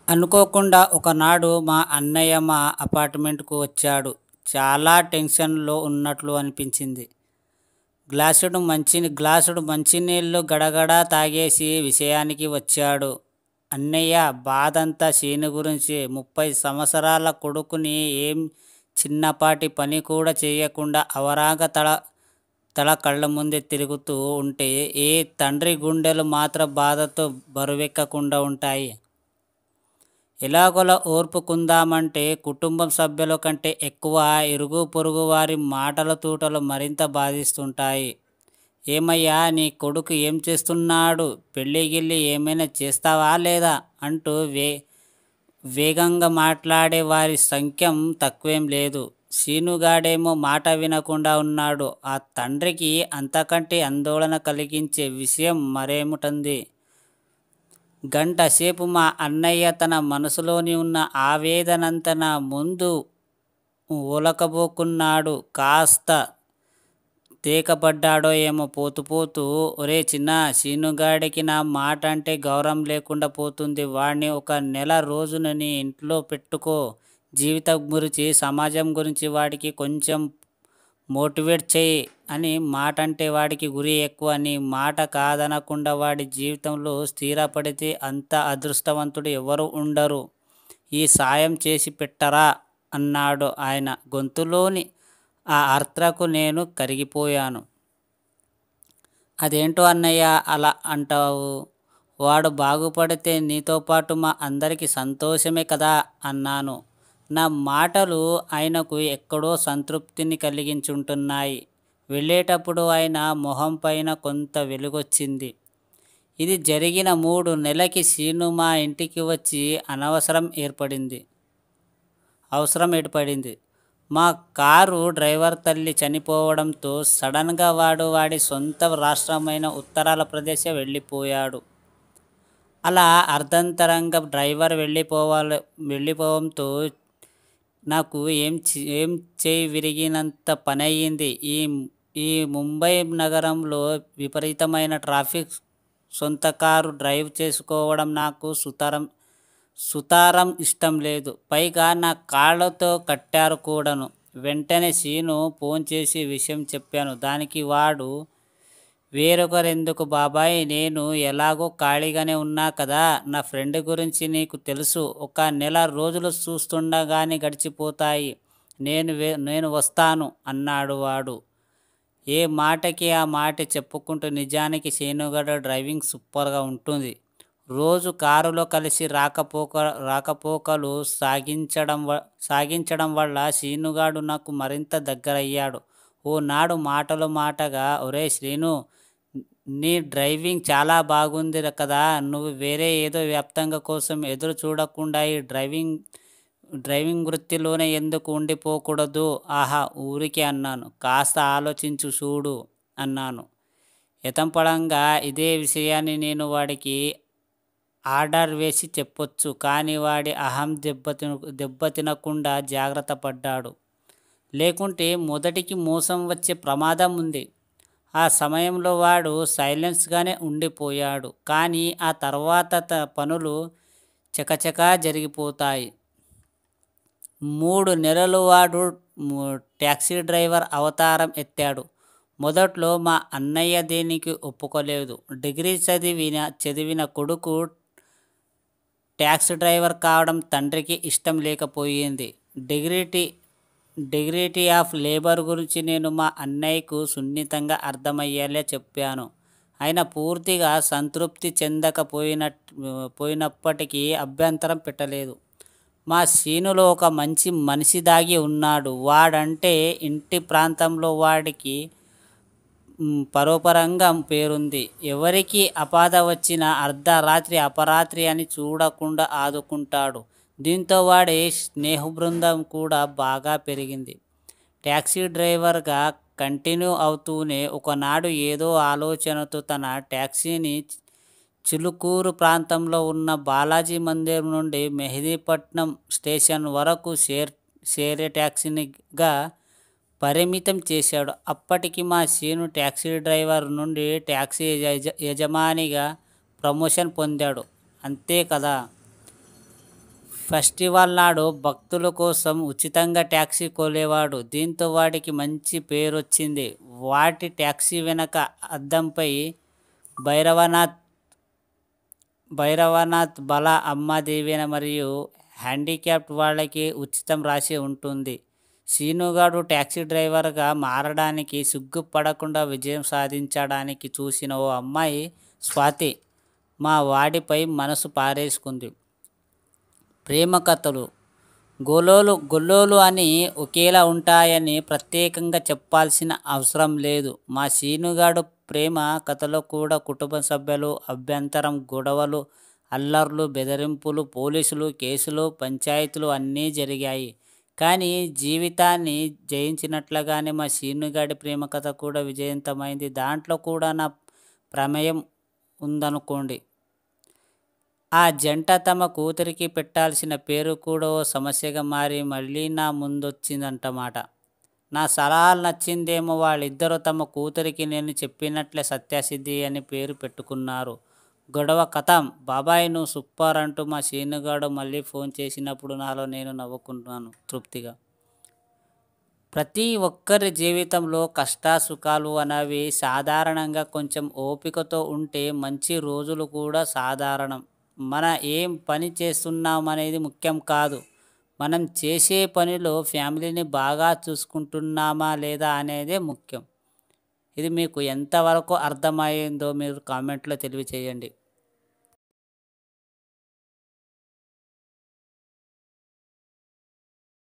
అనుకోకుండా ఒకనాడు మా అన్నయ్య మా అపార్ట్మెంట్కు వచ్చాడు. చాలా టెన్షన్లో ఉన్నట్లు అనిపించింది. గ్లాసుడు మంచినీళ్ళు గడగడా తాగేసి విషయానికి వచ్చాడు. అన్నయ్య, బాధంతా శీను గురించి. 30 సంవత్సరాల కొడుకుని ఏం చిన్నపాటి పని కూడా చేయకుండా అవరాగా తల కళ్ళ ముందే తిరుగుతూ ఉంటే ఏ తండ్రి గుండెలు మాత్రం బాధతో బరువెక్కకుండా ఉంటాయి? ఎలాగోలా ఓర్పుకుందామంటే కుటుంబం సభ్యుల కంటే ఎక్కువ ఇరుగు పొరుగు వారి మాటల తూటలు మరింత బాధిస్తుంటాయి. ఏమయ్యా, నీ కొడుకు ఏం చేస్తున్నాడు? పెళ్ళి గిల్లి ఏమైనా చేస్తావా లేదా అంటూ వేగంగా మాట్లాడే వారి సంఖ్యం తక్కువేం లేదు. శీనుగాడేమో మాట వినకుండా ఉన్నాడు. ఆ తండ్రికి అంతకంటే ఆందోళన కలిగించే విషయం మరేముంటుంది? గంట సేపు మా అన్నయ్య తన మనసులోని ఉన్న ఆవేదనంతా నా ముందు ఒలకబోకున్నాడు. కాస్త తేకపడ్డాడో ఏమో పోతూ పోతూ, ఒరే చిన్న, శీనుగాడికి నా మాట అంటే గౌరవం లేకుండా పోతుంది. వాడిని ఒక నెల రోజులు నీ ఇంట్లో పెట్టుకో. జీవితం గురించి, సమాజం గురించి వాడికి కొంచెం మోటివేట్ చేయి అని. మాట అంటే వాడికి గురి ఎక్కువ. నీ మాట కాదనకుండా వాడి జీవితంలో స్థిరపడితే అంత అదృష్టవంతుడు ఎవరు ఉండరు. ఈ సాయం చేసి పెట్టరా అన్నాడు. ఆయన గొంతులోని ఆ ఆర్ద్రతకు నేను కరిగిపోయాను. అదేంటో అన్నయ్య అలా అంటావు? వాడు బాగుపడితే నీతో పాటు మా అందరికీ సంతోషమే కదా అన్నాను. నా మాటలు ఆయనకు ఎక్కడో సంతృప్తిని కలిగించుంటున్నాయి. వెళ్ళేటప్పుడు ఆయన మొహం పైన కొంత వెలుగొచ్చింది. ఇది జరిగిన 3 నెలలకి శీను మా ఇంటికి వచ్చి అవసరం ఏర్పడింది. మా కారు డ్రైవర్ తల్లి చనిపోవడంతో సడన్గా వాడి సొంత రాష్ట్రమైన ఉత్తరాల ప్రదేశ్ వెళ్ళిపోయాడు. అలా అర్ధంతరంగా డ్రైవర్ వెళ్ళిపోవడంతో నాకు ఏం చేయి విరిగినంత పనయ్యింది. ఈ ముంబై నగరంలో విపరీతమైన ట్రాఫిక్. సొంత కారు డ్రైవ్ చేసుకోవడం నాకు సుతారం ఇష్టం లేదు. పైగా నా కాళ్ళతో కట్టారు కూడాను. వెంటనే శీను ఫోన్ చేసి విషయం చెప్పాను. దానికి వాడు, వేరొకరెందుకు బాబాయ్, నేను ఎలాగో ఖాళీగానే ఉన్నా కదా. నా ఫ్రెండ్ గురించి నీకు తెలుసు. ఒక నెల రోజులు చూస్తుండగానే గడిచిపోతాయి. నేను వస్తాను అన్నాడు వాడు. ఏ మాటకి ఆ మాట చెప్పుకుంటూ. నిజానికి శీనుగాడు డ్రైవింగ్ సూపర్గా ఉంటుంది. రోజు కారులో కలిసి రాకపోకలు సాగించడం వల్ల శీనుగాడు నాకు మరింత దగ్గరయ్యాడు. ఓనాడు మాటగా, ఒరే శ్రీను, నీ డ్రైవింగ్ చాలా బాగుంది కదా. నువ్వు వేరే ఏదో వ్యాప్తంగా కోసం ఎదురు చూడకుండా ఈ డ్రైవింగ్ వృత్తిలోనే ఎందుకు ఉండిపోకూడదు? ఆహా, ఊరికే అన్నాను. కాస్త ఆలోచించు చూడు అన్నాను యథాపళంగా. ఇదే విషయాన్ని నేను వాడికి ఆర్డర్ వేసి చెప్పొచ్చు. కానీ వాడి అహం దెబ్బతినకుండా జాగ్రత్త పడ్డాడు. లేకుంటే మొదటికి మోసం వచ్చే ప్రమాదం ఉంది. ఆ సమయంలో వాడు సైలెన్స్గానే ఉండిపోయాడు. కానీ ఆ తర్వాత పనులు చకచకా జరిగిపోతాయి. 3 నెలలు వాడు ట్యాక్సీ డ్రైవర్ అవతారం ఎత్తాడు. మొదట్లో మా అన్నయ్య దేనికి ఒప్పుకోలేదు. డిగ్రీ చదివిన కొడుకు ట్యాక్సీ డ్రైవర్ కావడం తండ్రికి ఇష్టం లేకపోయింది. డిగ్నిటీ ఆఫ్ లేబర్ గురించి నేను మా అన్నయ్యకు సున్నితంగా అర్థమయ్యేలా చెప్పాను. ఆయన పూర్తిగా సంతృప్తి పోయినప్పటికీ అభ్యంతరం పెట్టలేదు. మా శీనులో ఒక మంచి మనిషి దాగి ఉన్నాడు. వాడంటే ఇంటి ప్రాంతంలో వాడికి పరోపరంగా పేరుంది. ఎవరికి ఆపద వచ్చినా అర్ధరాత్రి అపరాత్రి అని చూడకుండా ఆదుకుంటాడు. దీంతో వాడి స్నేహబృందం కూడా బాగా పెరిగింది. ట్యాక్సీ డ్రైవర్గా కంటిన్యూ అవుతూనే ఒకనాడు ఏదో ఆలోచనతో తన ట్యాక్సీని చిలుకూరు ప్రాంతంలో ఉన్న బాలాజీ మందిర్ నుండి మెహదీపట్నం స్టేషన్ వరకు షేర్ ట్యాక్సీగా పరిమితం చేశాడు. అప్పటికి మా శీను ట్యాక్సీ డ్రైవర్ నుండి ట్యాక్సీ యజమానిగా ప్రమోషన్ పొందాడు. అంతే కదా. ఫెస్టివల్ నాడు భక్తుల కోసం ఉచితంగా ట్యాక్సీ కోలేవాడు. దీంతో వాడికి మంచి పేరొచ్చింది. వాటి ట్యాక్సీ వెనక అద్దంపై భైరవనాథ్ భైరవనాథ్ బల అమ్మ దీవెన మరియు హ్యాండిక్యాప్డ్ వాళ్ళకి ఉచితం రాసి ఉంటుంది. శీనుగాడు ట్యాక్సీ డ్రైవర్గా మారడానికి సిగ్గుపడకుండా విజయం సాధించడానికి చూసిన ఓ అమ్మాయి స్వాతి మా వాడిపై మనసు పారేసుకుంది. ప్రేమ కథలు గొల్లోలు అని ఒకేలా ఉంటాయని ప్రత్యేకంగా చెప్పాల్సిన అవసరం లేదు. మా శీనుగాడు ప్రేమ కథలో కూడా కుటుంబ సభ్యులు అభ్యంతరం, గొడవలు, అల్లర్లు, బెదిరింపులు, పోలీసులు, కేసులు, పంచాయతీలు అన్నీ జరిగాయి. కానీ జీవితాన్ని జయించినట్లుగానే మా శీనుగాడి ప్రేమ కథ కూడా విజయవంతమైంది. దాంట్లో కూడా నా ప్రమేయం ఉందనుకోండి. ఆ జంట తమ కూతురికి పెట్టాల్సిన పేరు కూడా ఓ సమస్యగా మారి మళ్ళీ నా ముందొచ్చిందన్నమాట. నా సలహాలు నచ్చిందేమో వాళ్ళిద్దరూ తమ కూతురికి నేను చెప్పినట్లే సత్యసిద్ధి అని పేరు పెట్టుకున్నారు. గొడవ కథం. బాబాయ్ నువ్వు సూపర్ అంటూ మా శీనుగాడు మళ్ళీ ఫోన్ చేసినప్పుడు నాలో నేను నవ్వుకున్నాను తృప్తిగా. ప్రతి ఒక్కరి జీవితంలో కష్టాసుఖాలు అనేవి సాధారణంగా. కొంచెం ఓపికతో ఉంటే మంచి రోజులు కూడా సాధారణం. మన ఏం పని చేస్తున్నామనేది ముఖ్యం కాదు, మనం చేసే పనిలో ఫ్యామిలీని బాగా చూసుకుంటున్నామా లేదా అనేదే ముఖ్యం. ఇది మీకు ఎంతవరకు అర్థమైందో మీరు కామెంట్లో తెలియచేయండి.